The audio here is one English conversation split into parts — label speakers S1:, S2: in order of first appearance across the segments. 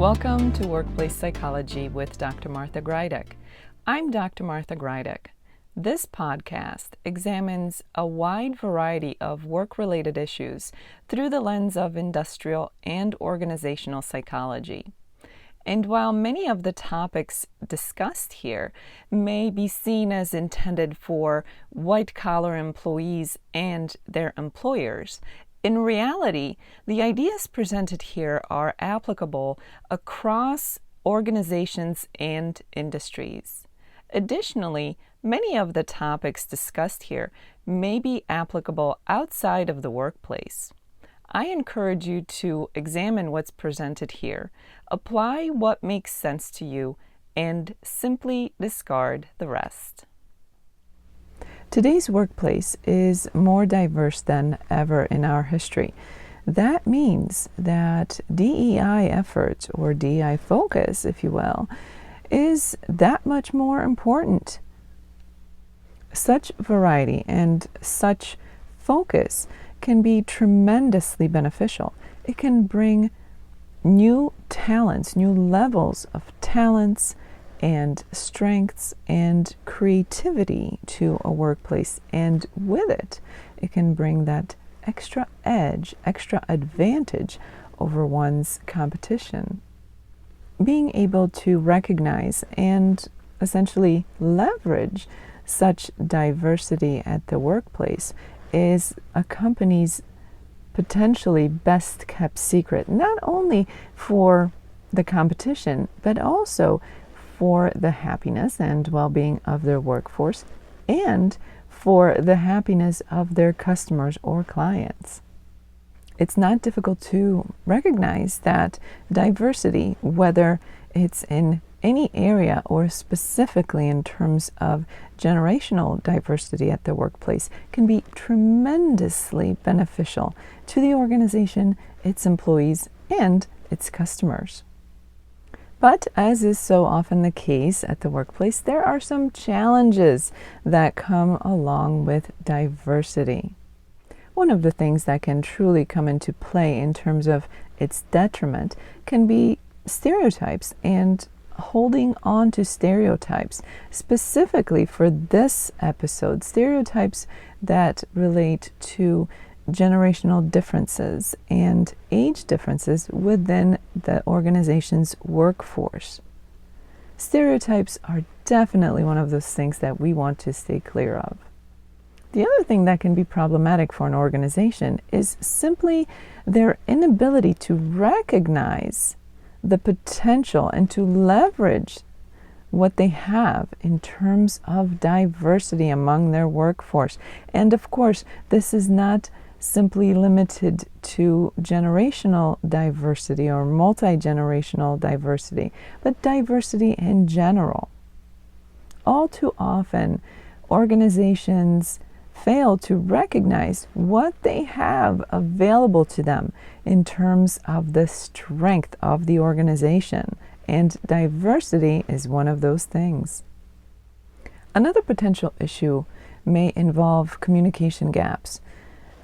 S1: Welcome to Workplace Psychology with Dr. Martha Greidick. I'm Dr. Martha Greidick. This podcast examines a wide variety of work-related issues through the lens of industrial and organizational psychology. And while many of the topics discussed here may be seen as intended for white-collar employees and their employers, in reality, the ideas presented here are applicable across organizations and industries. Additionally, many of the topics discussed here may be applicable outside of the workplace. I encourage you to examine what's presented here, apply what makes sense to you, and simply discard the rest. Today's workplace is more diverse than ever in our history. That means that DEI efforts, or DEI focus, if you will, is that much more important. Such variety and such focus can be tremendously beneficial. It can bring new talents, new levels of talents and strengths and creativity to a workplace, and with it, it can bring that extra edge, extra advantage over one's competition. Being able to recognize and essentially leverage such diversity at the workplace is a company's potentially best kept secret, not only for the competition, but also for the happiness and well-being of their workforce and for the happiness of their customers or clients. It's not difficult to recognize that diversity, whether it's in any area or specifically in terms of generational diversity at the workplace, can be tremendously beneficial to the organization, its employees, and its customers. But as is so often the case at the workplace, there are some challenges that come along with diversity. One of the things that can truly come into play in terms of its detriment can be stereotypes and holding on to stereotypes. Specifically for this episode, stereotypes that relate to generational differences and age differences within the organization's workforce. Stereotypes are definitely one of those things that we want to stay clear of. The other thing that can be problematic for an organization is simply their inability to recognize the potential and to leverage what they have in terms of diversity among their workforce. And of course, this is not simply limited to generational diversity or multi-generational diversity, but diversity in general. All too often, organizations fail to recognize what they have available to them in terms of the strength of the organization, and diversity is one of those things. Another potential issue may involve communication gaps.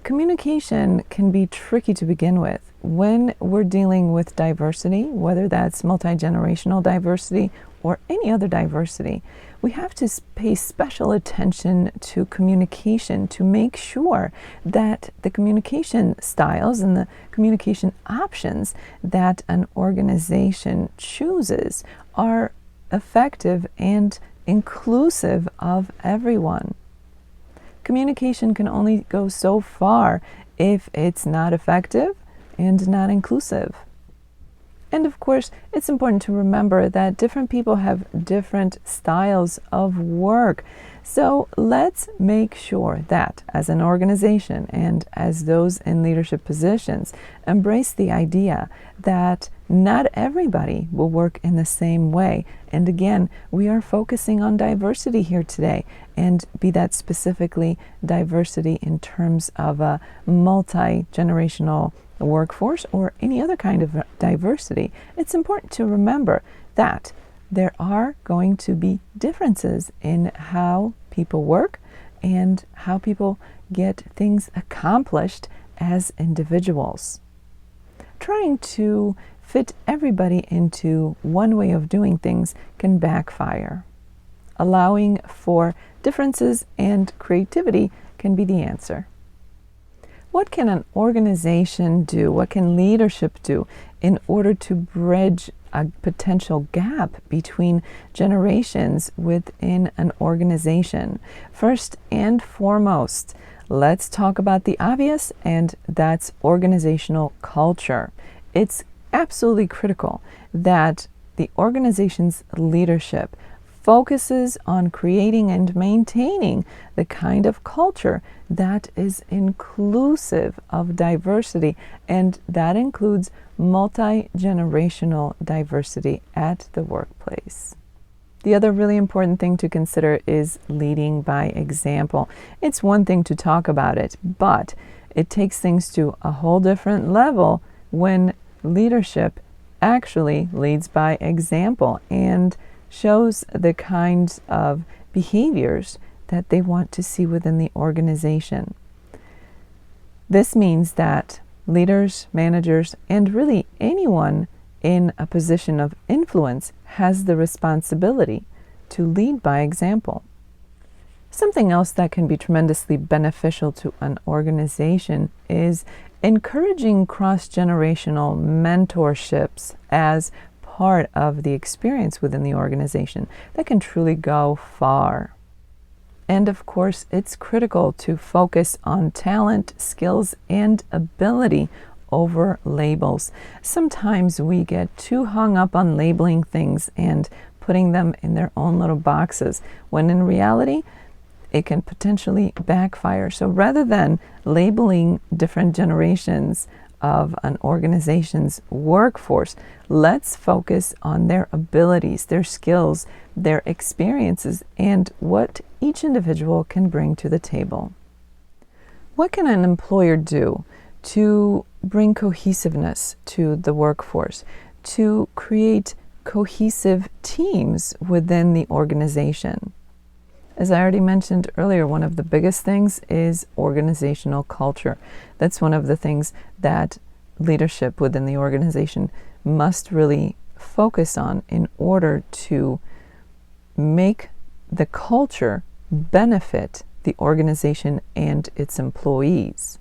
S1: Communication can be tricky to begin with. When we're dealing with diversity, whether that's multi-generational diversity or any other diversity, we have to pay special attention to communication to make sure that the communication styles and the communication options that an organization chooses are effective and inclusive of everyone. Communication can only go so far if it's not effective and not inclusive. And of course, it's important to remember that different people have different styles of work. So let's make sure that as an organization and as those in leadership positions embrace the idea that not everybody will work in the same way. And again, we are focusing on diversity here today, and be that specifically diversity in terms of a multi-generational workforce or any other kind of diversity. It's important to remember that there are going to be differences in how people work and how people get things accomplished as individuals. Trying to fit everybody into one way of doing things can backfire. Allowing for differences and creativity can be the answer. What can an organization do? What can leadership do in order to bridge a potential gap between generations within an organization? First and foremost, let's talk about the obvious, and that's organizational culture. It's absolutely critical that the organization's leadership focuses on creating and maintaining the kind of culture that is inclusive of diversity, and that includes multi-generational diversity at the workplace. The other really important thing to consider is leading by example. It's one thing to talk about it, but it takes things to a whole different level when leadership actually leads by example and shows the kinds of behaviors that they want to see within the organization. This means that leaders, managers, and really anyone in a position of influence has the responsibility to lead by example. Something else that can be tremendously beneficial to an organization is encouraging cross-generational mentorships as part of the experience within the organization. That can truly go far. And of course, it's critical to focus on talent, skills, and ability over labels. Sometimes we get too hung up on labeling things and putting them in their own little boxes, when in reality, it can potentially backfire. So rather than labeling different generations of an organization's workforce, let's focus on their abilities, their skills, their experiences, and what each individual can bring to the table. What can an employer do to bring cohesiveness to the workforce, to create cohesive teams within the organization? As I already mentioned earlier, one of the biggest things is organizational culture. That's one of the things that leadership within the organization must really focus on in order to make the culture benefit the organization and its employees.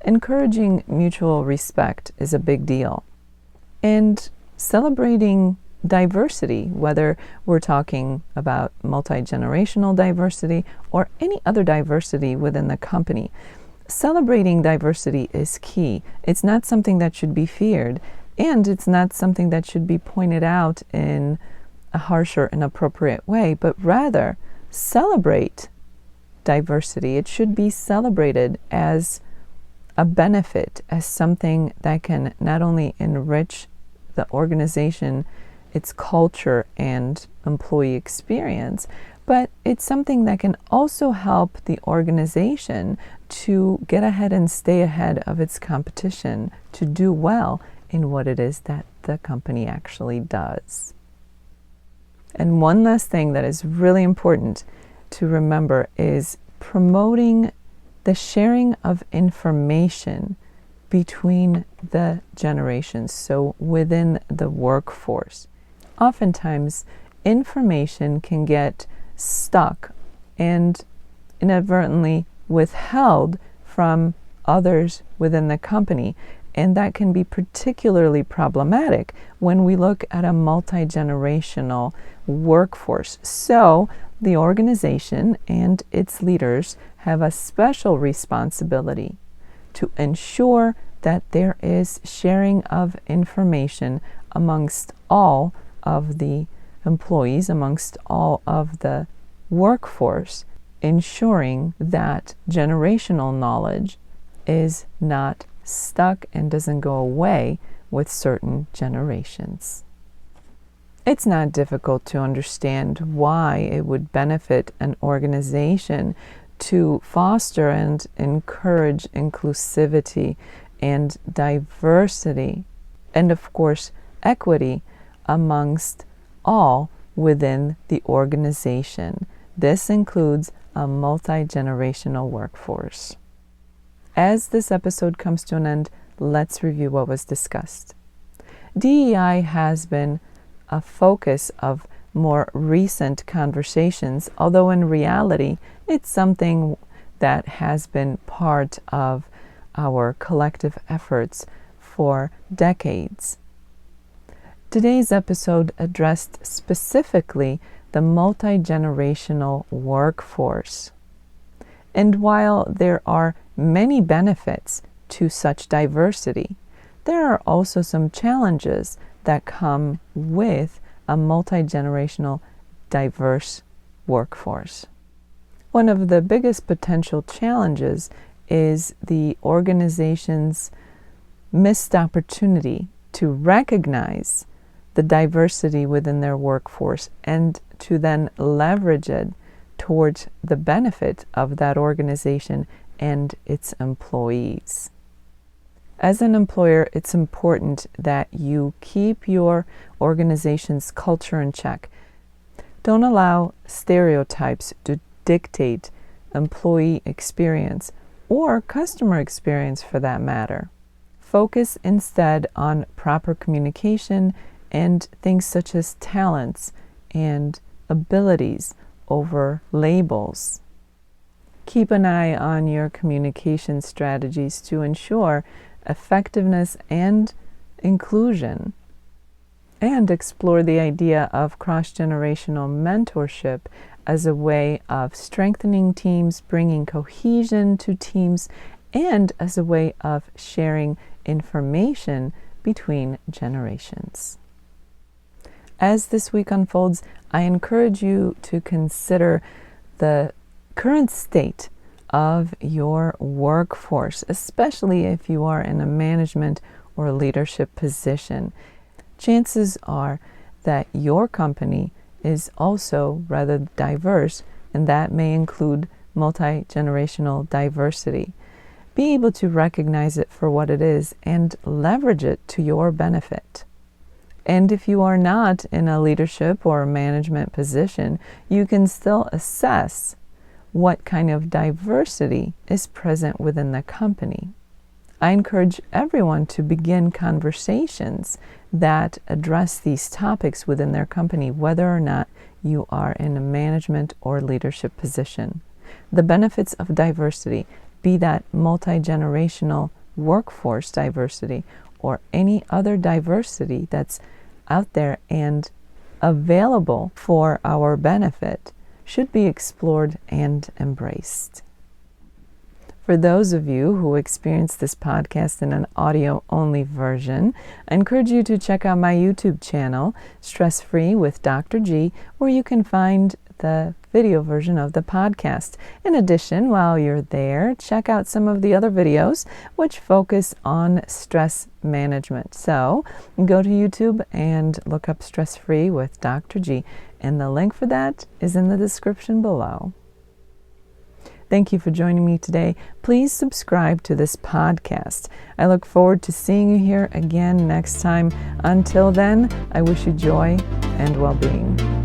S1: Encouraging mutual respect is a big deal. And celebrating diversity, whether we're talking about multi-generational diversity or any other diversity within the company, celebrating diversity is key. It's not something that should be feared, and it's not something that should be pointed out in a harsh or inappropriate way, but rather celebrate diversity. It should be celebrated as a benefit, as something that can not only enrich the organization, its culture and employee experience, but it's something that can also help the organization to get ahead and stay ahead of its competition, to do well in what it is that the company actually does. And one last thing that is really important to remember is promoting the sharing of information between the generations, so within the workforce. Oftentimes, information can get stuck and inadvertently withheld from others within the company, and that can be particularly problematic when we look at a multi-generational workforce. So the organization and its leaders have a special responsibility to ensure that there is sharing of information amongst all of the employees, amongst all of the workforce, ensuring that generational knowledge is not stuck and doesn't go away with certain generations. It's not difficult to understand why it would benefit an organization to foster and encourage inclusivity and diversity, and of course equity amongst all within the organization. This includes a multi-generational workforce. As this episode comes to an end, let's review what was discussed. DEI has been a focus of more recent conversations, although in reality, it's something that has been part of our collective efforts for decades. Today's episode addressed specifically the multi-generational workforce. And while there are many benefits to such diversity, there are also some challenges that come with a multi-generational diverse workforce. One of the biggest potential challenges is the organization's missed opportunity to recognize the diversity within their workforce and to then leverage it towards the benefit of that organization and its employees. As an employer, it's important that you keep your organization's culture in check. Don't allow stereotypes to dictate employee experience or customer experience for that matter. Focus instead on proper communication and things such as talents and abilities over labels. Keep an eye on your communication strategies to ensure effectiveness and inclusion, and explore the idea of cross-generational mentorship as a way of strengthening teams, bringing cohesion to teams, and as a way of sharing information between generations. As this week unfolds, I encourage you to consider the current state of your workforce, especially if you are in a management or leadership position. Chances are that your company is also rather diverse, and that may include multi-generational diversity. Be able to recognize it for what it is and leverage it to your benefit. And if you are not in a leadership or management position, you can still assess what kind of diversity is present within the company. I encourage everyone to begin conversations that address these topics within their company, whether or not you are in a management or leadership position. The benefits of diversity, be that multi-generational workforce diversity or any other diversity that's out there and available for our benefit, should be explored and embraced. For those of you who experience this podcast in an audio-only version, I encourage you to check out my YouTube channel, Stress Free with Dr. G, where you can find the video version of the podcast. In addition, while you're there, check out some of the other videos which focus on stress management. So go to YouTube and look up Stress Free with Dr. G, and the link for that is in the description below. Thank you for joining me today. Please subscribe to this podcast. I look forward to seeing you here again next time. Until then, I wish you joy and well-being.